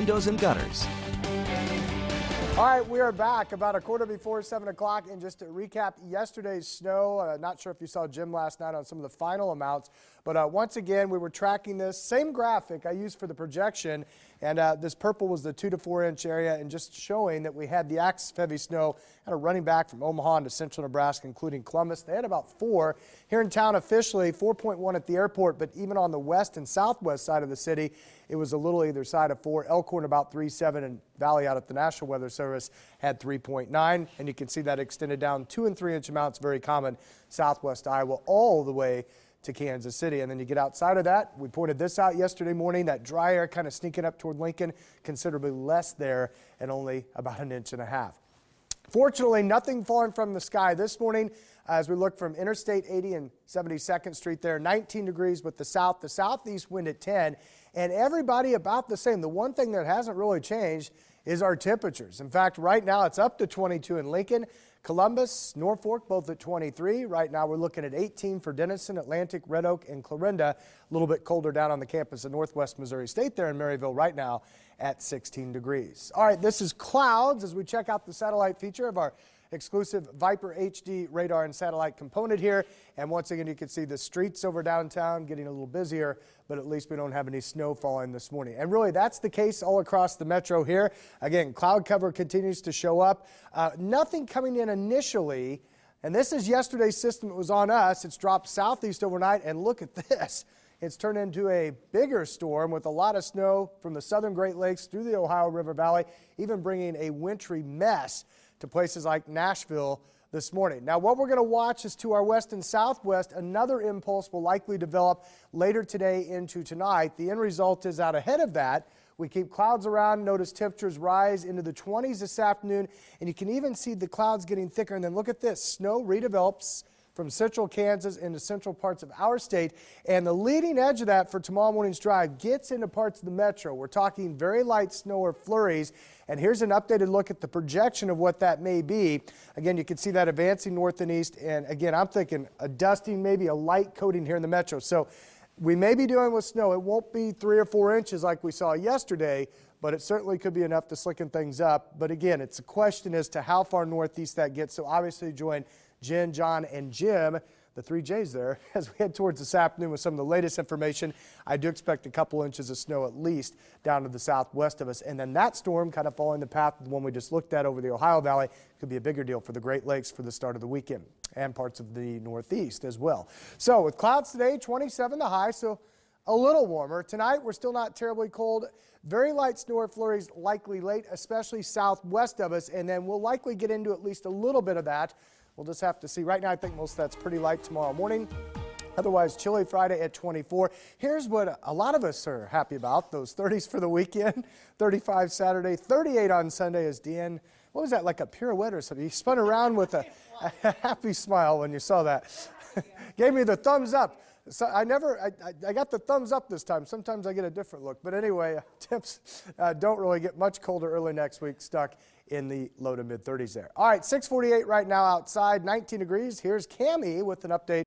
windows and gutters. All right, we are back about a quarter before 7 o'clock. And just to recap yesterday's snow, not sure if you saw Jim last night on some of the final amounts, but once again, we were tracking this same graphic I used for the projection. And this purple was the 2 to 4 inch area, and just showing that we had the axis of heavy snow kind of running back from Omaha into central Nebraska, including Columbus. They had about 4 here in town officially, 4.1 at the airport, but even on the west and southwest side of the city, it was a little either side of 4. Elkhorn about 3.7, and Valley out at the National Weather Service had 3.9, and you can see that extended down 2 and 3 inch amounts, very common southwest Iowa all the way to Kansas City. And then you get outside of that, we pointed this out yesterday morning, that dry air kind of sneaking up toward Lincoln, considerably less there and only about 1.5 inches. Fortunately, nothing falling from the sky this morning as we look from Interstate 80 and 72nd Street there, 19 degrees with the southeast wind at 10, and everybody about the same. The one thing that hasn't really changed is our temperatures. In fact, right now it's up to 22 in Lincoln, Columbus, Norfolk, both at 23. Right now we're looking at 18 for Denison, Atlantic, Red Oak, and Clarinda. A little bit colder down on the campus of Northwest Missouri State there in Maryville right now at 16 degrees. All right, this is clouds as we check out the satellite feature of our exclusive Viper HD radar and satellite component here. And once again, you can see the streets over downtown getting a little busier, but at least we don't have any snow falling this morning. And really, that's the case all across the metro here. Again, cloud cover continues to show up. Nothing coming in initially. And this is yesterday's system that was on us. It's dropped southeast overnight, and look at this. It's turned into a bigger storm with a lot of snow from the southern Great Lakes through the Ohio River Valley, even bringing a wintry mess to places like Nashville this morning. Now, what we're going to watch is to our west and southwest, another impulse will likely develop later today into tonight. The end result is out ahead of that. We keep clouds around. Notice temperatures rise into the 20s this afternoon, and you can even see the clouds getting thicker. And then look at this. Snow redevelops from central Kansas into central parts of our state, and the leading edge of that for tomorrow morning's drive gets into parts of the metro. We're talking very light snow or flurries, and here's an updated look at the projection of what that may be. Again, you can see that advancing north and east, and again, I'm thinking a dusting, maybe a light coating here in the metro. So we may be dealing with snow. It won't be 3 or 4 inches like we saw yesterday, but it certainly could be enough to slicken things up. But again, it's a question as to how far northeast that gets. So obviously join Jen, John, and Jim, the 3 J's there, as we head towards this afternoon with some of the latest information. I do expect a couple inches of snow at least down to the southwest of us. And then that storm kind of following the path of the one we just looked at over the Ohio Valley could be a bigger deal for the Great Lakes for the start of the weekend and parts of the northeast as well. So with clouds today, 27 the high, so a little warmer. Tonight, we're still not terribly cold. Very light snow or flurries likely late, especially southwest of us, and then we'll likely get into at least a little bit of that. We'll just have to see. Right now, I think most of that's pretty light tomorrow morning. Otherwise, chilly Friday at 24. Here's what a lot of us are happy about, those 30s for the weekend. 35 Saturday, 38 on Sunday as Deanne, what was that, like a pirouette or something? He spun around with a happy smile when you saw that. Gave me the thumbs up. So I got the thumbs up this time. Sometimes I get a different look. But anyway, temps don't really get much colder early next week, stuck in the low to mid 30s there. All right, 6:48 right now outside, 19 degrees. Here's Cammie with an update.